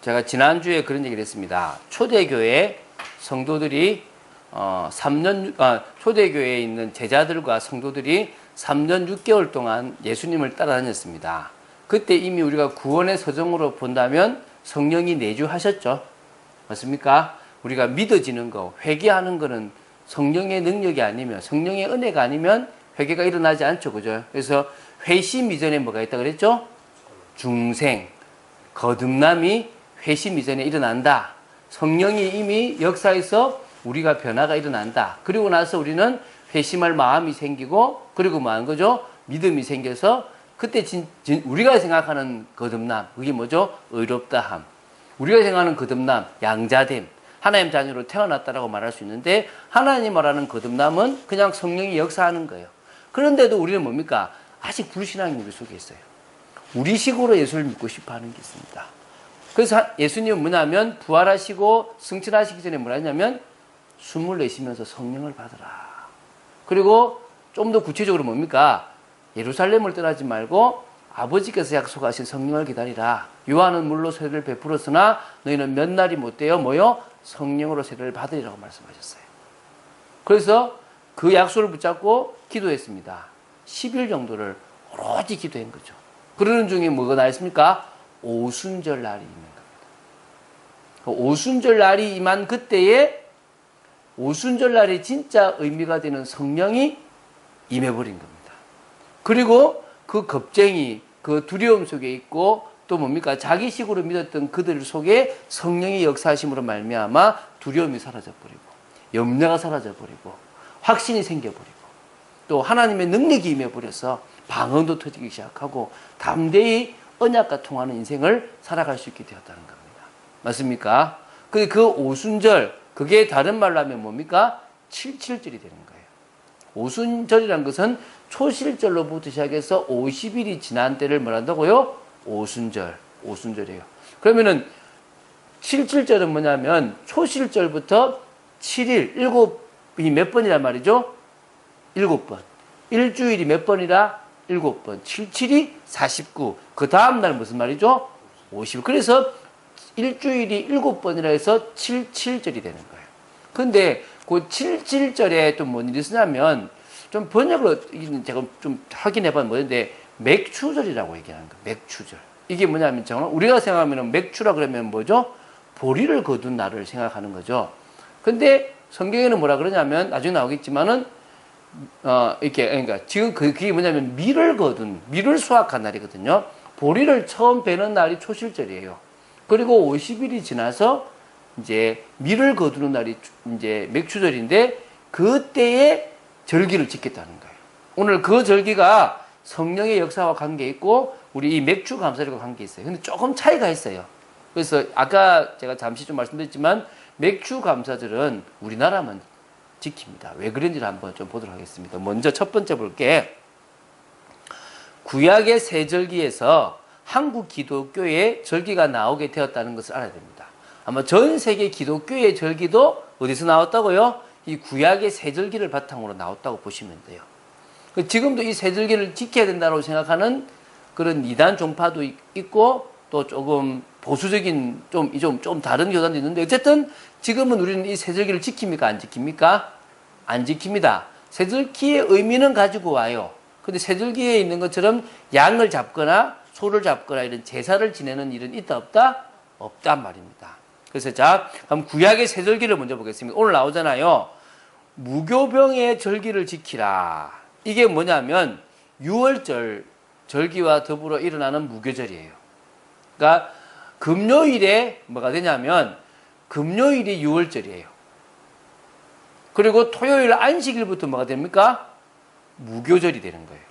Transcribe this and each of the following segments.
제가 지난주에 그런 얘기를 했습니다. 초대교회 성도들이 초대교회에 있는 제자들과 성도들이 3년 6개월 동안 예수님을 따라다녔습니다. 그때 이미 우리가 구원의 서정으로 본다면 성령이 내주하셨죠. 맞습니까? 우리가 믿어지는 거, 회개하는 거는 성령의 능력이 아니면, 성령의 은혜가 아니면 회개가 일어나지 않죠. 그죠? 그래서 회심 이전에 뭐가 있다 그랬죠? 중생, 거듭남이 회심 이전에 일어난다. 성령이 이미 역사에서 우리가 변화가 일어난다. 그리고 나서 우리는 회심할 마음이 생기고, 그리고 뭐 하는 거죠? 믿음이 생겨서, 그때 우리가 생각하는 거듭남, 그게 뭐죠? 의롭다함. 우리가 생각하는 거듭남, 양자됨. 하나님 자녀로 태어났다라고 말할 수 있는데, 하나님 말하는 거듭남은 그냥 성령이 역사하는 거예요. 그런데도 우리는 뭡니까? 아직 불신앙이 우리 속에 있어요. 우리식으로 예수를 믿고 싶어 하는 게 있습니다. 그래서 예수님은 뭐냐면, 부활하시고 승천하시기 전에 뭐라 했냐면, 숨을 내쉬면서 성령을 받으라. 그리고 좀 더 구체적으로 뭡니까? 예루살렘을 떠나지 말고 아버지께서 약속하신 성령을 기다리라. 요한은 물로 세례를 베풀었으나 너희는 몇 날이 못 되어 뭐요? 성령으로 세례를 받으리라고 말씀하셨어요. 그래서 그 약속을 붙잡고 기도했습니다. 10일 정도를 오로지 기도한 거죠. 그러는 중에 뭐가 나있습니까? 오순절 날이 임한 겁니다. 오순절 날이 임한 그때에 오순절 날이 진짜 의미가 되는 성령이 임해버린 겁니다. 그리고 그 겁쟁이, 그 두려움 속에 있고 또 뭡니까? 자기식으로 믿었던 그들 속에 성령의 역사하심으로 말미암아 두려움이 사라져버리고 염려가 사라져버리고 확신이 생겨버리고 또 하나님의 능력이 임해버려서 방언도 터지기 시작하고 담대히 언약과 통하는 인생을 살아갈 수 있게 되었다는 겁니다. 맞습니까? 그 오순절, 그게 다른 말로 하면 뭡니까? 77절이 되는 거예요. 오순절이란 것은 초실절로부터 시작해서 50일이 지난 때를 뭐란다고요? 오순절이에요. 그러면은 77절은 뭐냐면 초실절부터 7일, 7이 몇 번이란 말이죠? 7번. 일주일이 몇 번이라? 7번. 77이 49. 그 다음 날 무슨 말이죠? 50. 그래서 일주일이 7번이라 해서 77절이 되는 거예요. 근데 그 77절에 또 뭔 일이 쓰냐면 좀 번역으로 제가 좀 확인해봐면 뭐였는데 맥추절이라고 얘기하는 거예요. 맥추절. 이게 뭐냐면 우리가 생각하면 맥추라 그러면 뭐죠? 보리를 거둔 날을 생각하는 거죠. 근데 성경에는 뭐라 그러냐면 나중에 나오겠지만은 이렇게 그러니까 지금 그게 뭐냐면 밀을 수확한 날이거든요. 보리를 처음 베는 날이 초실절이에요. 그리고 50일이 지나서 이제 밀을 거두는 날이 이제 맥추절인데 그때에 절기를 지켰다는 거예요. 오늘 그 절기가 성령의 역사와 관계 있고 우리 이 맥추 감사절과 관계 있어요. 근데 조금 차이가 있어요. 그래서 아까 제가 잠시 좀 말씀드렸지만 맥추 감사절은 우리나라만 지킵니다. 왜 그런지를 한번 좀 보도록 하겠습니다. 먼저 첫 번째 볼게. 구약의 세 절기에서 한국 기독교의 절기가 나오게 되었다는 것을 알아야 됩니다. 아마 전 세계 기독교의 절기도 어디서 나왔다고요? 이 구약의 세 절기를 바탕으로 나왔다고 보시면 돼요. 지금도 이 세 절기를 지켜야 된다고 생각하는 그런 이단 종파도 있고 또 조금 보수적인 좀 다른 교단도 있는데 어쨌든 지금은 우리는 이 세 절기를 지킵니까? 안 지킵니까? 안 지킵니다. 세 절기의 의미는 가지고 와요. 근데 세 절기에 있는 것처럼 양을 잡거나 소를 잡거나 이런 제사를 지내는 일은 있다 없다? 없단 말입니다. 그래서 자, 그럼 구약의 세 절기를 먼저 보겠습니다. 오늘 나오잖아요. 무교병의 절기를 지키라. 이게 뭐냐면 6월절 절기와 더불어 일어나는 무교절이에요. 그러니까 금요일에 뭐가 되냐면 금요일이 6월절이에요. 그리고 토요일 안식일부터 뭐가 됩니까? 무교절이 되는 거예요.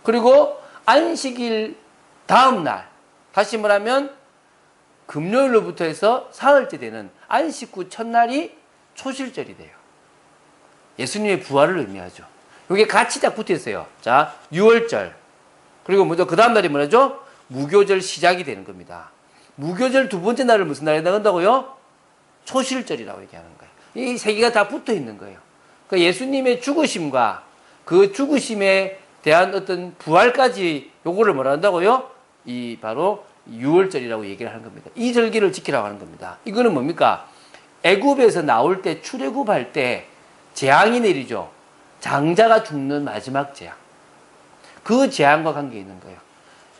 그리고 안식일 다음 날 다시 말하면 금요일로부터 해서 사흘째 되는 안식 후 첫날이 초실절이 돼요. 예수님의 부활을 의미하죠. 이게 같이 딱 붙어 있어요. 자, 6월절. 그리고 먼저 그 다음 날이 뭐라죠? 무교절 시작이 되는 겁니다. 무교절 두 번째 날을 무슨 날에 나간다고요? 초실절이라고 얘기하는 거예요. 이 세 개가 다 붙어 있는 거예요. 그러니까 예수님의 죽으심과 그 죽으심에 대한 어떤 부활까지 요거를 뭐라 한다고요? 이 바로 유월절이라고 얘기를 하는 겁니다. 이 절기를 지키라고 하는 겁니다. 이거는 뭡니까? 애굽에서 나올 때 출애굽할 때 재앙이 내리죠. 장자가 죽는 마지막 재앙. 그 재앙과 관계 있는 거예요.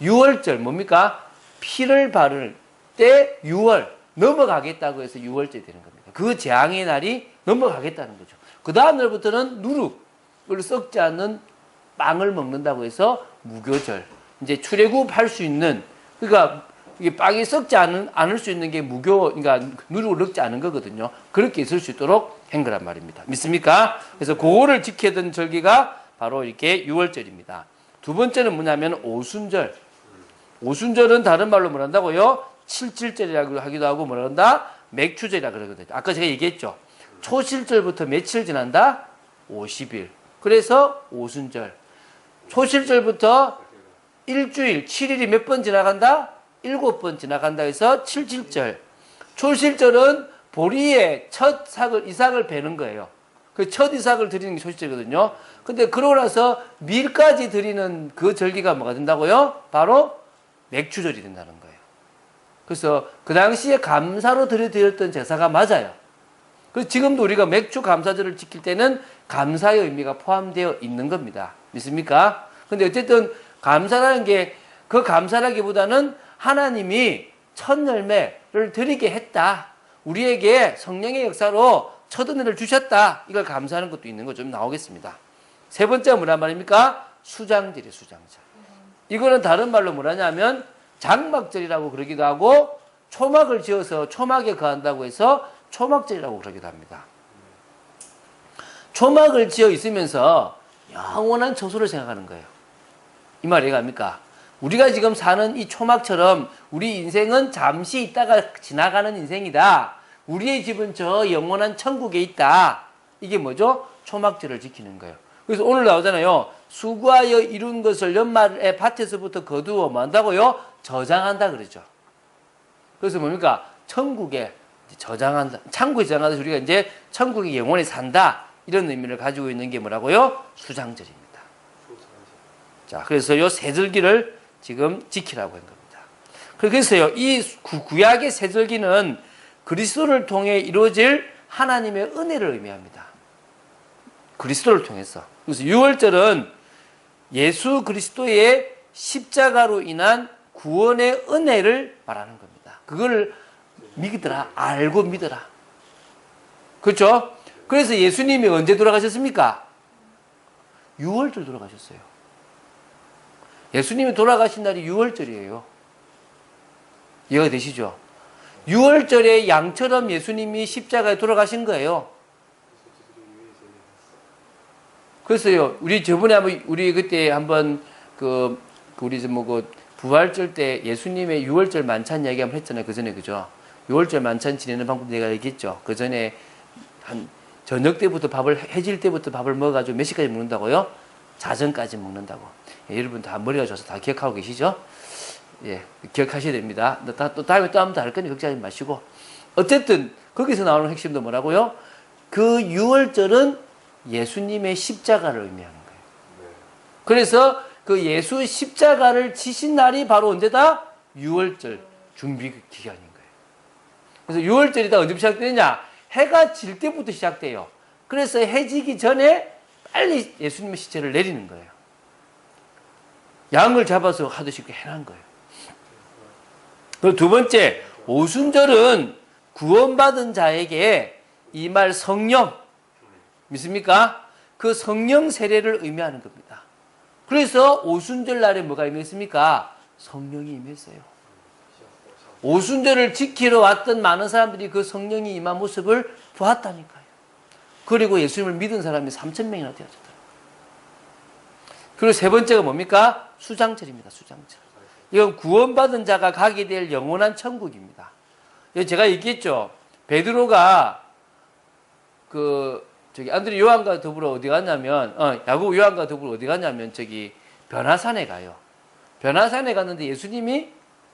유월절 뭡니까? 피를 바를 때 6월 넘어가겠다고 해서 유월절이 되는 겁니다. 그 재앙의 날이 넘어가겠다는 거죠. 그 다음 날부터는 누룩을 썩지 않는 빵을 먹는다고 해서 무교절. 이제 출애굽할 수 있는, 그러니까 이게 빵이 썩지 않을 수 있는 게 그러니까 누룩을 넣지 않은 거거든요. 그렇게 있을 수 있도록 한 거란 말입니다. 믿습니까? 그래서 그거를 지켜야 되는 절기가 바로 이렇게 유월절입니다. 두 번째는 뭐냐면 오순절. 오순절은 다른 말로 뭐라 한다고요? 칠칠절이라고 하기도 하고 뭐라 한다? 맥추절이라 그러거든요. 아까 제가 얘기했죠. 초실절부터 며칠 지난다? 50일. 그래서 오순절. 초실절부터 일주일, 7일이 몇 번 지나간다? 7번 지나간다 해서 칠칠절. 초실절은 보리의 첫 이삭을 베는 거예요. 그 첫 이삭을 드리는 게 초실절이거든요. 근데 그러고 나서 밀까지 드리는 그 절기가 뭐가 된다고요? 바로 맥추절이 된다는 거예요. 그래서 그 당시에 감사로 드렸던 제사가 맞아요. 그래서 지금도 우리가 맥추 감사절을 지킬 때는 감사의 의미가 포함되어 있는 겁니다. 믿습니까? 근데 어쨌든 감사라는 게 그 감사라기보다는 하나님이 첫 열매를 드리게 했다. 우리에게 성령의 역사로 첫 은혜를 주셨다. 이걸 감사하는 것도 있는 거 좀 나오겠습니다. 세 번째가 뭐란 말입니까? 수장절이에요, 수장절. 이거는 다른 말로 뭐라냐면 장막절이라고 그러기도 하고 초막을 지어서 초막에 거한다고 해서 초막절이라고 그러기도 합니다. 초막을 지어 있으면서 영원한 처소를 생각하는 거예요. 이 말 이해갑니까? 우리가 지금 사는 이 초막처럼 우리 인생은 잠시 있다가 지나가는 인생이다. 우리의 집은 저 영원한 천국에 있다. 이게 뭐죠? 초막절을 지키는 거예요. 그래서 오늘 나오잖아요. 수고하여 이룬 것을 연말에 밭에서부터 거두어 뭐 한다고요? 저장한다 그러죠. 그래서 뭡니까? 천국에 저장한다. 창고에 저장하듯이 우리가 이제 천국에 영원히 산다. 이런 의미를 가지고 있는 게 뭐라고요? 수장절입니다. 자, 그래서 요 세 절기를 지금 지키라고 한 겁니다. 그래서요, 이 구약의 세 절기는 그리스도를 통해 이루어질 하나님의 은혜를 의미합니다. 그리스도를 통해서. 그래서 유월절은 예수 그리스도의 십자가로 인한 구원의 은혜를 말하는 겁니다. 그걸 믿으라, 알고 믿어라. 그렇죠? 그래서 예수님이 언제 돌아가셨습니까? 유월절 돌아가셨어요. 예수님이 돌아가신 날이 유월절이에요. 이해가 되시죠? 유월절에 양처럼 예수님이 십자가에 돌아가신 거예요. 그래서요, 우리 저번에 우리 그때 한번 우리 부활절 때 예수님의 유월절 만찬 이야기 한번 했잖아요. 그 전에, 그죠? 유월절 만찬 지내는 방법 내가 얘기했죠. 그 전에 한 저녁 때부터 해질 때부터 밥을 먹어가지고 몇 시까지 먹는다고요? 자정까지 먹는다고. 예, 여러분 다 머리가 좋아서 다 기억하고 계시죠? 예, 기억하셔야 됩니다. 또 다음에 또 한번 더 할 거니 걱정하지 마시고. 어쨌든, 거기서 나오는 핵심도 뭐라고요? 그 유월절은 예수님의 십자가를 의미하는 거예요. 그래서 그 예수 십자가를 지신 날이 바로 언제다? 유월절 준비 기간인 거예요. 그래서 유월절이 다 언제 시작되느냐? 해가 질 때부터 시작돼요. 그래서 해 지기 전에 빨리 예수님의 시체를 내리는 거예요. 양을 잡아서 하듯이 해놓은 거예요. 그리고 두 번째, 오순절은 구원받은 자에게 이 말 성령, 믿습니까? 그 성령 세례를 의미하는 겁니다. 그래서 오순절 날에 뭐가 임했습니까? 성령이 임했어요. 오순절을 지키러 왔던 많은 사람들이 그 성령이 임한 모습을 보았다니까요. 그리고 예수님을 믿은 사람이 3,000명이나 되었어요. 그리고 세 번째가 뭡니까? 수장절입니다. 수장절. 이건 구원받은 자가 가게 될 영원한 천국입니다. 제가 얘기했죠. 베드로가 안드레 요한과 더불어 어디 갔냐면, 야고보 요한과 더불어 어디 갔냐면, 변화산에 가요. 변화산에 갔는데 예수님이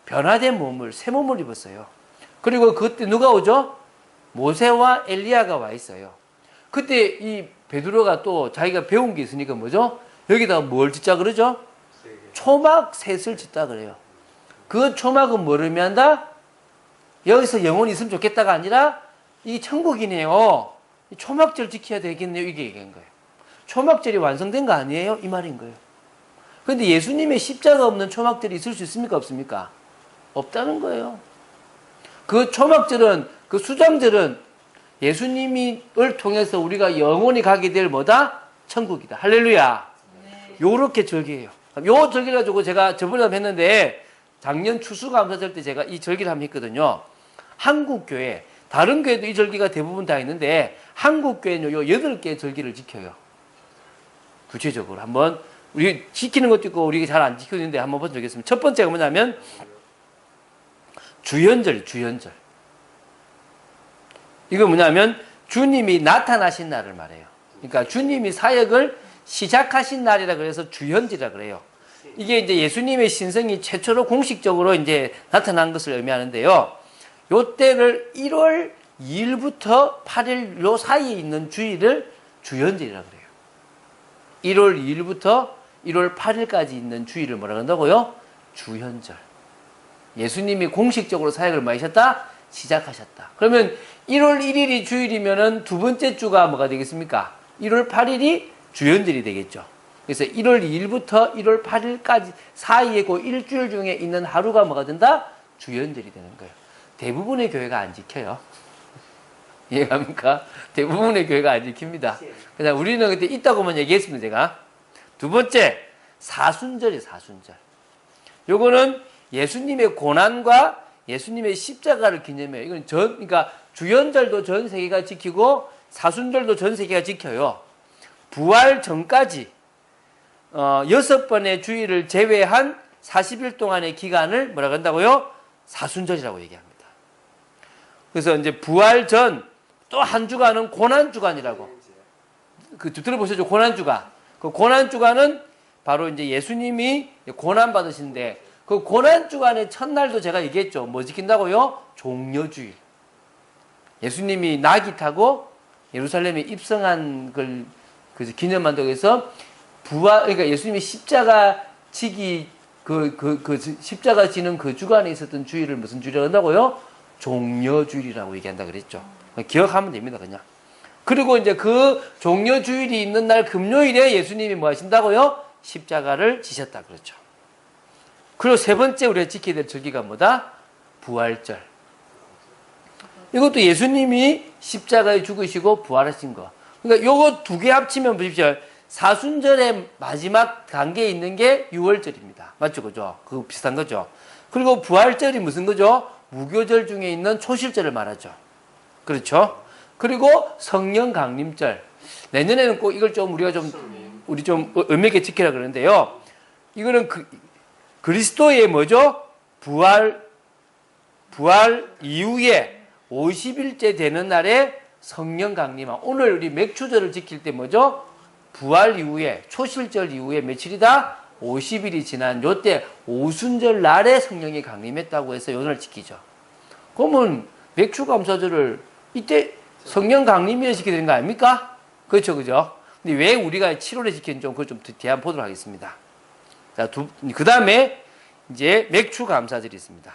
변화된 몸을, 새 몸을 입었어요. 그리고 그때 누가 오죠? 모세와 엘리야가 와 있어요. 그때 이 베드로가 또 자기가 배운 게 있으니까 뭐죠? 여기다가 뭘 짓자 그러죠? 초막 셋을 짓다 그래요. 그 초막은 뭐를 의미한다? 여기서 영원히 있으면 좋겠다가 아니라 이 천국이네요. 이 초막절 지켜야 되겠네요. 이게 얘기한 거예요. 초막절이 완성된 거 아니에요? 이 말인 거예요. 그런데 예수님의 십자가 없는 초막절이 있을 수 있습니까? 없습니까? 없다는 거예요. 그 초막절은, 그 수장절은 예수님을 통해서 우리가 영원히 가게 될 뭐다? 천국이다. 할렐루야. 네. 요렇게 절기예요. 요 절기를 가지고 제가 저번에 했는데 작년 추수감사절 때 제가 이 절기를 한번 했거든요. 한국교회, 다른 교회도 이 절기가 대부분 다 있는데 한국교회는 요 8개의 절기를 지켜요. 구체적으로 한번 우리 지키는 것도 있고 우리가 잘 안 지키는데 한번 보여드리겠습니다. 첫 번째가 뭐냐면 주연절, 주연절. 이거 뭐냐면 주님이 나타나신 날을 말해요. 그러니까 주님이 사역을 시작하신 날이라 그래서 주연절이라 그래요. 이게 이제 예수님의 신성이 최초로 공식적으로 이제 나타난 것을 의미하는데요. 요 때를 1월 2일부터 8일 요 사이에 있는 주일을 주연절이라 그래요. 1월 2일부터 1월 8일까지 있는 주일을 뭐라 그런다고요? 주연절. 예수님이 공식적으로 사역을 뭐 하셨다? 시작하셨다. 그러면 1월 1일이 주일이면은 두 번째 주가 뭐가 되겠습니까? 1월 8일이 주연절이 되겠죠. 그래서 1월 2일부터 1월 8일까지 사이에 그 일주일 중에 있는 하루가 뭐가 된다? 주연절이 되는 거예요. 대부분의 교회가 안 지켜요. 이해갑니까? 대부분의 교회가 안 지킵니다. 그냥 우리는 그때 있다고만 얘기했습니다, 제가. 두 번째, 사순절이에요, 사순절. 요거는 예수님의 고난과 예수님의 십자가를 기념해요. 이건 그러니까 주연절도 전 세계가 지키고 사순절도 전 세계가 지켜요. 부활 전까지 6번의 주일을 제외한 40일 동안의 기간을 뭐라고 한다고요? 사순절이라고 얘기합니다. 그래서 이제 부활 전 또 한 주간은 고난주간이라고. 그 들어보셨죠? 고난주간. 그 고난주간은 바로 이제 예수님이 고난 받으신데 그 고난주간의 첫날도 제가 얘기했죠. 뭐 지킨다고요? 종려주일. 예수님이 나귀 타고 예루살렘에 입성한 걸 기념한다고 해서 그러니까 예수님이 십자가 지기 십자가 지는 그 주간에 있었던 주일을 무슨 주일이라고 한다고요? 종려주일이라고 얘기한다 그랬죠. 기억하면 됩니다, 그냥. 그리고 이제 그 종려주일이 있는 날 금요일에 예수님이 뭐 하신다고요? 십자가를 지셨다 그렇죠. 그리고 세 번째 우리가 지켜야 될 절기가 뭐다? 부활절. 이것도 예수님이 십자가에 죽으시고 부활하신 거. 그러니까 요거 두 개 합치면 보십시오. 사순절의 마지막 단계에 있는 게 유월절입니다. 맞죠? 그죠? 그거 비슷한 거죠. 그리고 부활절이 무슨 거죠? 무교절 중에 있는 초실절을 말하죠. 그렇죠? 그리고 성령 강림절. 내년에는 꼭 이걸 좀 우리 좀 의미 있게 지키라 그러는데요. 이거는 그리스도의 뭐죠? 부활 이후에 50일째 되는 날에 성령 강림함. 오늘 우리 맥추절을 지킬 때 뭐죠? 부활 이후에 초실절 이후에 며칠이다? 50일이 지난 요때 오순절 날에 성령이 강림했다고 해서 요날 지키죠. 그러면 맥추감사절을 이때 성령 강림일에 지켜야 되는 거 아닙니까? 그렇죠, 그죠? 근데 왜 우리가 7월에 지키는지 그걸 좀 뒤에 한번 보도록 하겠습니다. 자, 그 다음에 이제 맥추감사절이 있습니다.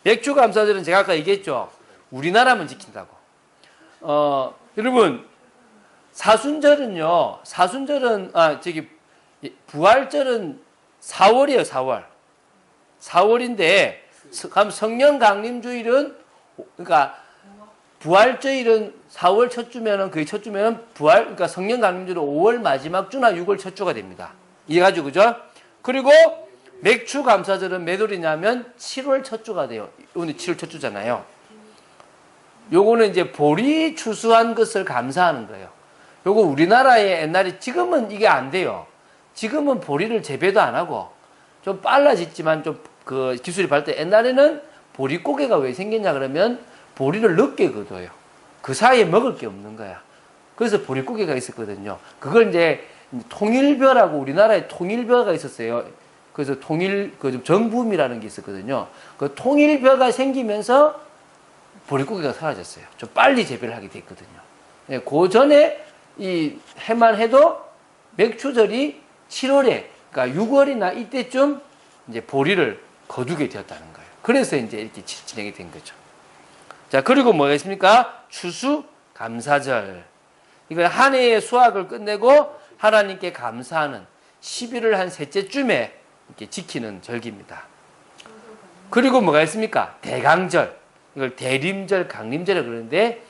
맥추감사절은 제가 아까 얘기했죠. 우리나라만 지킨다고. 여러분, 사순절은 부활절은 4월이에요, 4월. 4월인데, 성령 강림주일은, 그러니까, 부활절일은 4월 첫 주면은, 그게 첫 주면은 그러니까 성령 강림주일은 5월 마지막 주나 6월 첫 주가 됩니다. 이해가지고, 그죠? 그리고, 맥추 감사절은 몇 월이냐면 7월 첫 주가 돼요. 오늘 7월 첫 주잖아요. 요거는 이제 보리 추수한 것을 감사하는 거예요. 요거 우리나라에 옛날에 지금은 이게 안 돼요. 지금은 보리를 재배도 안 하고 좀 빨라졌지만 좀 그 기술이 발달. 옛날에는 보리고개가 왜 생겼냐 그러면 보리를 늦게 거둬요. 그 사이에 먹을 게 없는 거야. 그래서 보리고개가 있었거든요. 그걸 이제 통일벼라고 우리나라에 통일벼가 있었어요. 그래서 정부음이라는 게 있었거든요. 그 통일벼가 생기면서 보리고개가 사라졌어요. 좀 빨리 재배를 하게 됐거든요. 네, 그 전에 이 해만 해도 맥추절이 7월에, 그러니까 6월이나 이때쯤 이제 보리를 거두게 되었다는 거예요. 그래서 이제 이렇게 진행이 된 거죠. 자, 그리고 뭐가 있습니까? 추수감사절. 이건 한 해의 수확을 끝내고 하나님께 감사하는 11월 한 셋째쯤에 이렇게 지키는 절기입니다. 그리고 뭐가 있습니까? 대강절. 이걸 대림절, 강림절이라고 그러는데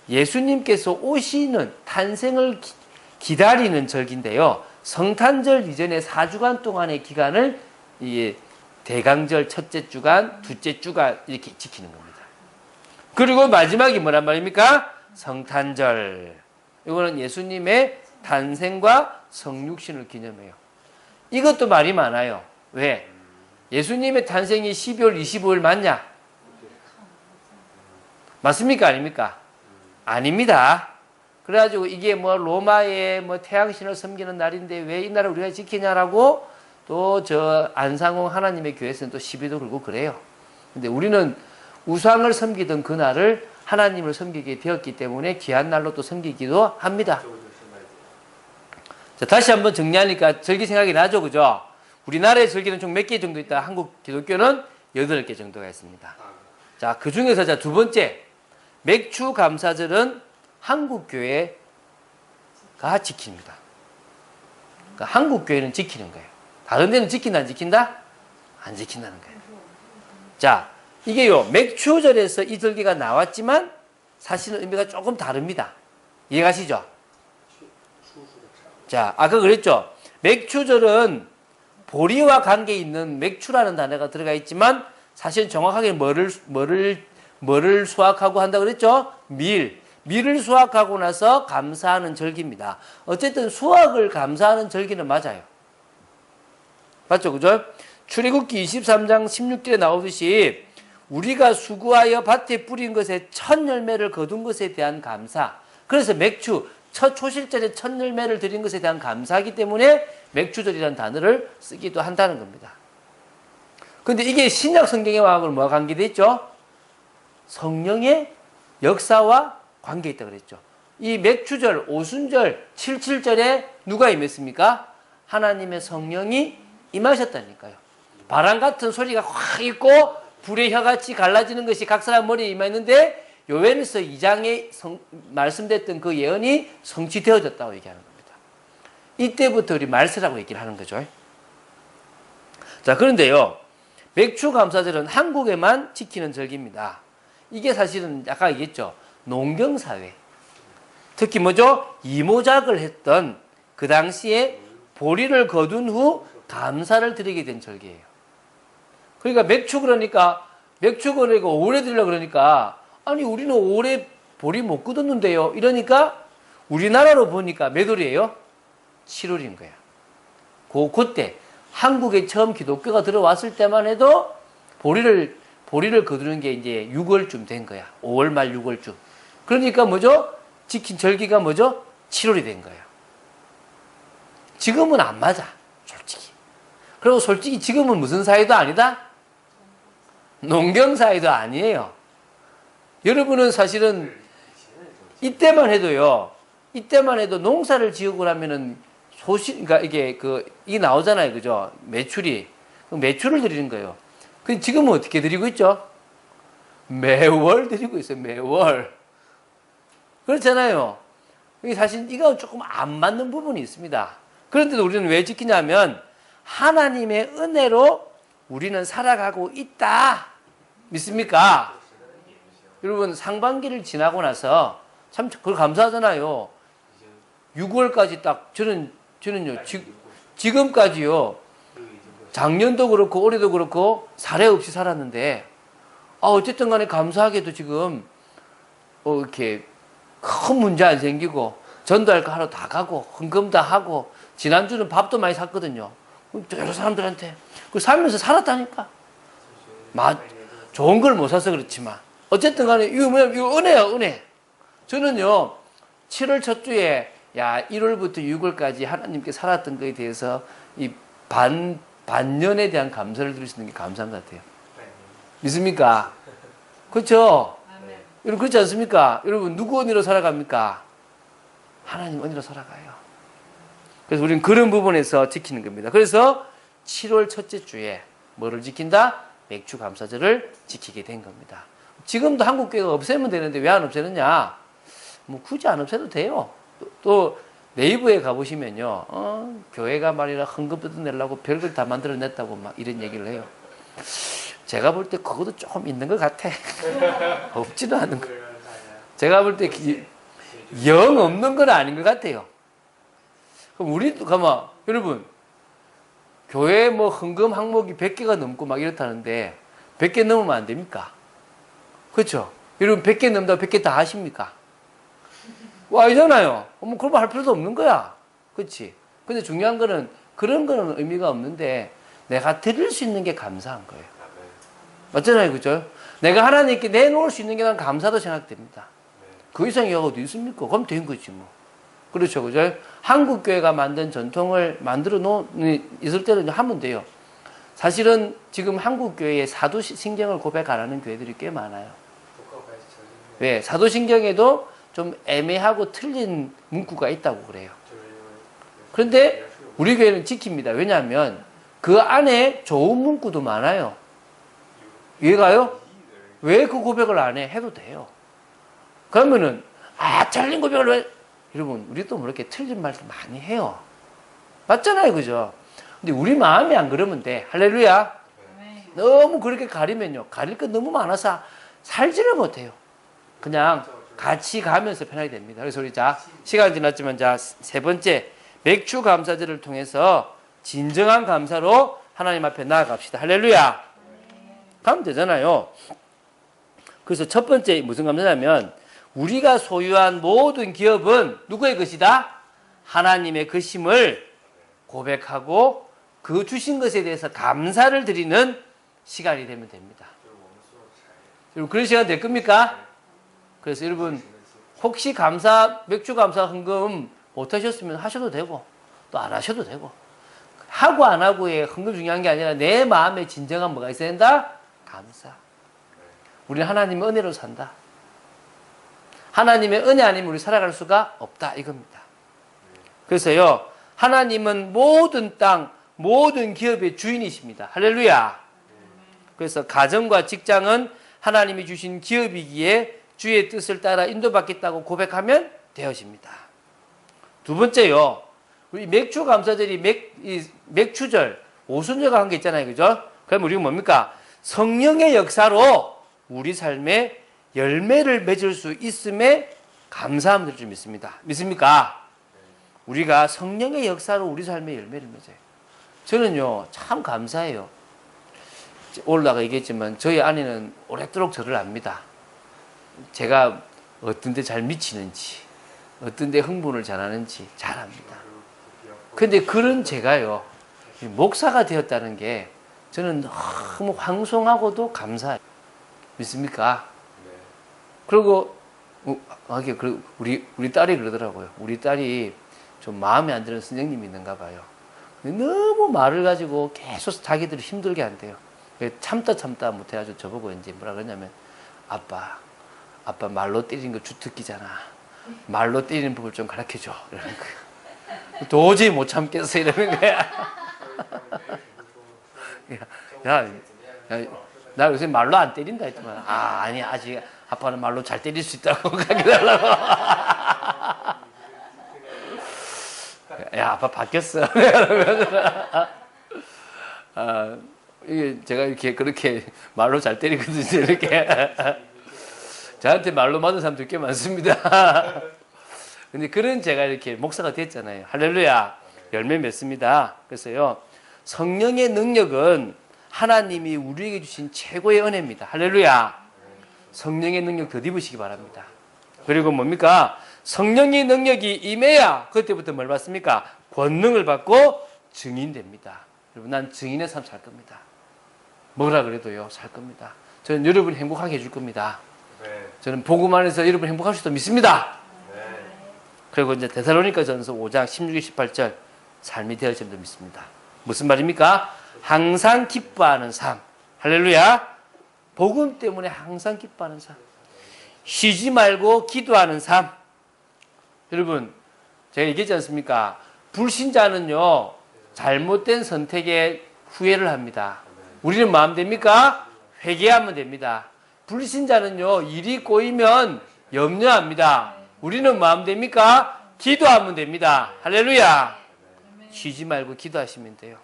예수님께서 오시는 탄생을 기다리는 절기인데요. 성탄절 이전에 4주간 동안의 기간을 이 대강절 첫째 주간, 둘째 주간 이렇게 지키는 겁니다. 그리고 마지막이 뭐란 말입니까? 성탄절. 이거는 예수님의 탄생과 성육신을 기념해요. 이것도 말이 많아요. 왜? 예수님의 탄생이 12월 25일 맞냐? 맞습니까? 아닙니까? 아닙니다. 그래가지고 이게 뭐 로마의 뭐 태양신을 섬기는 날인데 왜 이 날을 우리가 지키냐라고 또 저 안상홍 하나님의 교회에서는 또 시비도 걸고 그래요. 근데 우리는 우상을 섬기던 그 날을 하나님을 섬기게 되었기 때문에 귀한 날로 또 섬기기도 합니다. 자, 다시 한번 정리하니까 절기 생각이 나죠, 그죠? 우리나라의 절기는 총 몇 개 정도 있다. 한국 기독교는 8개 정도가 있습니다. 자, 그 중에서 자, 두 번째, 맥추 감사절은 한국 교회가 지킵니다. 그러니까 한국 교회는 지키는 거예요. 다른 데는 지킨다, 안 지킨다? 안 지킨다는 거예요. 자, 이게요, 맥추절에서 이 절기가 나왔지만 사실은 의미가 조금 다릅니다. 이해가시죠? 자, 아까 그랬죠? 맥추절은 보리와 관계 있는 맥추라는 단어가 들어가 있지만 사실 정확하게 뭐를 수확하고 한다고 그랬죠? 밀을 수확하고 나서 감사하는 절기입니다. 어쨌든 수확을 감사하는 절기는 맞아요. 맞죠? 그죠? 출애굽기 23장 16절에 나오듯이 우리가 수고하여 밭에 뿌린 것에 첫 열매를 거둔 것에 대한 감사. 그래서 맥추, 첫 초실절에 첫 열매를 드린 것에 대한 감사이기 때문에 맥추절이라는 단어를 쓰기도 한다는 겁니다. 근데 이게 신약 성경의 와하고는 뭐가 관계되어 있죠? 성령의 역사와 관계가 있다고 그랬죠. 이 맥추절, 오순절, 77절에 누가 임했습니까? 하나님의 성령이 임하셨다니까요. 바람 같은 소리가 확 있고 불의 혀같이 갈라지는 것이 각 사람 머리에 임했는데 요한에서 2장에 말씀됐던 그 예언이 성취되어졌다고 얘기하는 겁니다. 이때부터 우리 말세라고 얘기를 하는 거죠. 자, 그런데요, 맥추감사절은 한국에만 지키는 절기입니다. 이게 사실은 아까 얘기했죠. 농경사회. 특히 뭐죠? 이모작을 했던 그 당시에 보리를 거둔 후 감사를 드리게 된 절기예요. 그러니까 맥추 그러니까 오래 드리려고 그러니까 아니 우리는 오래 보리 못 거뒀는데요. 이러니까 우리나라로 보니까 몇 월이에요? 7월인 거야. 그때 한국에 처음 기독교가 들어왔을 때만 해도 보리를 거두는 게 이제 6월쯤 된 거야. 5월 말 6월쯤. 그러니까 뭐죠? 지킨 절기가 뭐죠? 7월이 된 거예요. 지금은 안 맞아. 솔직히. 그리고 솔직히 지금은 무슨 사회도 아니다? 농경사회도 아니에요. 여러분은 사실은 이때만 해도 농사를 지으고 나면은 그러니까 이게 나오잖아요. 그죠? 매출을 드리는 거예요. 근데 지금은 어떻게 드리고 있죠? 매월 드리고 있어요. 매월. 그렇잖아요. 사실 이거 조금 안 맞는 부분이 있습니다. 그런데도 우리는 왜 지키냐면 하나님의 은혜로 우리는 살아가고 있다. 믿습니까? 여러분 상반기를 지나고 나서 참 그걸 감사하잖아요. 6월까지 딱 저는요 지금까지요 작년도 그렇고 올해도 그렇고 사례 없이 살았는데 어쨌든 간에 감사하게도 지금 이렇게 큰 문제 안 생기고 전도할 거 하러 다 가고 헌금 다 하고 지난주는 밥도 많이 샀거든요. 여러 사람들한테 그 살면서 살았다니까. 좋은 걸 못 사서 그렇지만 어쨌든 간에 이거 은혜야 은혜. 저는요 7월 첫 주에 1월부터 6월까지 하나님께 살았던 거에 대해서 이 반년에 대한 감사를 드릴 수 있는 게 감사한 것 같아요. 믿습니까? 그렇죠? 여러분 그렇지 않습니까? 여러분 누구 은혜로 살아갑니까? 하나님 은혜로 살아가요. 그래서 우리는 그런 부분에서 지키는 겁니다. 그래서 7월 첫째 주에 뭐를 지킨다? 맥주 감사절을 지키게 된 겁니다. 지금도 한국교회가 없애면 되는데 왜 안 없애느냐? 뭐 굳이 안 없애도 돼요. 또 네이버에 가보시면요, 교회가 말이라 헌금 뜯어내려고 별걸 다 만들어냈다고 막 이런 얘기를 해요. 제가 볼 때 그것도 조금 있는 것 같아. 없지도 않은 거. 제가 볼 때 영 없는 건 아닌 것 같아요. 그럼 우리도 가만 여러분 교회 뭐 헌금 항목이 100개가 넘고 막 이렇다는데 100개 넘으면 안 됩니까? 그렇죠? 여러분 100개 넘는다고 100개 다 하십니까? 뭐 아니잖아요. 뭐 그런 거 할 필요도 없는 거야. 그렇지? 근데 중요한 거는 그런 거는 의미가 없는데 내가 드릴 수 있는 게 감사한 거예요. 맞잖아요. 그죠? 내가 하나님께 내놓을 수 있는 게 난 감사도 생각됩니다. 그 이상 이유가 어디 있습니까? 그럼 된 거지 뭐. 그렇죠. 그죠? 한국교회가 만든 전통을 만들어 있을 때는 하면 돼요. 사실은 지금 한국교회에 사도신경을 고백 안 하는 교회들이 꽤 많아요. 왜? 사도신경에도 좀 애매하고 틀린 문구가 있다고 그래요. 그런데 우리 교회는 지킵니다. 왜냐하면 그 안에 좋은 문구도 많아요. 이해가요? 왜 그 고백을 안 해? 해도 돼요. 그러면은 틀린 고백을 왜? 여러분 우리도 모르게 틀린 말도 많이 해요. 맞잖아요. 그죠? 근데 우리 마음이 안 그러면 돼. 할렐루야. 너무 그렇게 가리면요. 가릴 거 너무 많아서 살지를 못해요. 그냥 같이 가면서 편하게 됩니다. 그래서 우리 시간 지났지만 세 번째 맥주 감사절을 통해서 진정한 감사로 하나님 앞에 나아갑시다. 할렐루야. 가면 되잖아요. 그래서 첫 번째 무슨 감사냐면 우리가 소유한 모든 기업은 누구의 것이다? 하나님의 것임을 고백하고 그 주신 것에 대해서 감사를 드리는 시간이 되면 됩니다. 여러분 그런 시간 될 겁니까? 그래서 여러분 혹시 맥주 감사 헌금 못 하셨으면 하셔도 되고 또 안 하셔도 되고 하고 안 하고의 헌금 중요한 게 아니라 내 마음에 진정한 뭐가 있어야 된다? 감사. 우리는 하나님의 은혜로 산다. 하나님의 은혜 아니면 우리 살아갈 수가 없다 이겁니다. 그래서요 하나님은 모든 땅 모든 기업의 주인이십니다. 할렐루야. 그래서 가정과 직장은 하나님이 주신 기업이기에 주의 뜻을 따라 인도받겠다고 고백하면 되어집니다. 두 번째요. 우리 맥주 감사절이 맥주절, 오순절과 한 게 있잖아요. 그죠? 그럼 우리가 뭡니까? 성령의 역사로 우리 삶에 열매를 맺을 수 있음에 감사함을 좀 믿습니다. 믿습니까? 우리가 성령의 역사로 우리 삶에 열매를 맺어요. 저는요, 참 감사해요. 올라가 얘기했지만 저희 아내는 오랫도록 저를 압니다. 제가 어떤 데 잘 미치는지, 어떤 데 흥분을 잘하는지 잘 압니다. 근데 그런 제가요, 목사가 되었다는 게 저는 너무 황송하고도 감사해요. 믿습니까? 그리고 우리 딸이 그러더라고요. 우리 딸이 좀 마음에 안 드는 선생님이 있는가 봐요. 너무 말을 가지고 계속 자기들을 힘들게 한대요. 참다 못해가지고 저보고 이제 뭐라 그러냐면 아빠 말로 때리는 거 주특기잖아. 말로 때리는 법을 좀 가르쳐줘. 이러는 거야. 도저히 못 참겠어 이러는 거야. 나 요새 말로 안 때린다 했지만 아니 아직 아빠는 말로 잘 때릴 수 있다고 가르쳐달라고. 야 아빠 바뀌었어. 이게 제가 이렇게 그렇게 말로 잘 때리거든요. 이렇게 저한테 말로 맞은 사람들 꽤 많습니다. 근데 그런 제가 이렇게 목사가 됐잖아요. 할렐루야. 열매 맺습니다. 그래서요 성령의 능력은 하나님이 우리에게 주신 최고의 은혜입니다. 할렐루야. 성령의 능력 덧입으시기 바랍니다. 그리고 뭡니까? 성령의 능력이 임해야 그때부터 뭘 받습니까? 권능을 받고 증인됩니다. 여러분 난 증인의 삶 살 겁니다. 뭐라 그래도요 살 겁니다. 저는 여러분 행복하게 해줄 겁니다. 저는 복음 안에서 여러분 행복할 수 있도록 믿습니다. 그리고 이제 데살로니가전서 5장 16, 18절 삶이 되어질 줄 믿습니다. 무슨 말입니까? 항상 기뻐하는 삶. 할렐루야. 복음 때문에 항상 기뻐하는 삶. 쉬지 말고 기도하는 삶. 여러분 제가 얘기했지 않습니까? 불신자는요 잘못된 선택에 후회를 합니다. 우리는 뭐 하면 됩니까? 회개하면 됩니다. 불신자는요, 일이 꼬이면 염려합니다. 우리는 뭐 하면 됩니까? 기도하면 됩니다. 할렐루야. 쉬지 말고 기도하시면 돼요.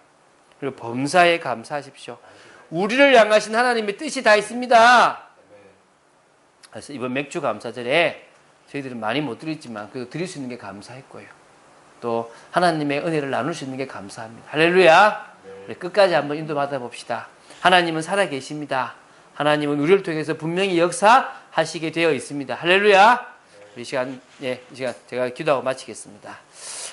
그리고 범사에 감사하십시오. 우리를 향하신 하나님의 뜻이 다 있습니다. 그래서 이번 맥주 감사절에 저희들은 많이 못 드렸지만 그래도 드릴 수 있는 게 감사했고요. 또 하나님의 은혜를 나눌 수 있는 게 감사합니다. 할렐루야. 끝까지 한번 인도받아 봅시다. 하나님은 살아계십니다. 하나님은 우리를 통해서 분명히 역사하시게 되어 있습니다. 할렐루야. 이 시간 제가 기도하고 마치겠습니다.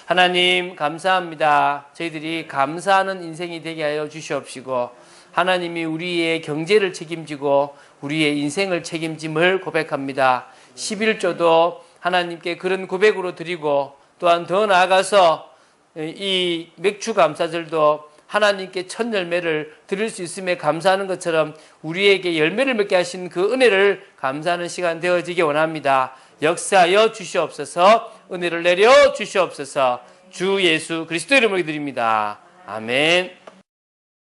하나님 감사합니다. 저희들이 감사하는 인생이 되게 하여 주시옵시고 하나님이 우리의 경제를 책임지고 우리의 인생을 책임짐을 고백합니다. 11조도 하나님께 그런 고백으로 드리고 또한 더 나아가서 이 맥주 감사절도 하나님께 첫 열매를 드릴 수 있음에 감사하는 것처럼 우리에게 열매를 맺게 하신 그 은혜를 감사하는 시간 되어지기 원합니다. 역사하여 주시옵소서. 은혜를 내려 주시옵소서. 주 예수 그리스도 이름으로 드립니다. 아멘.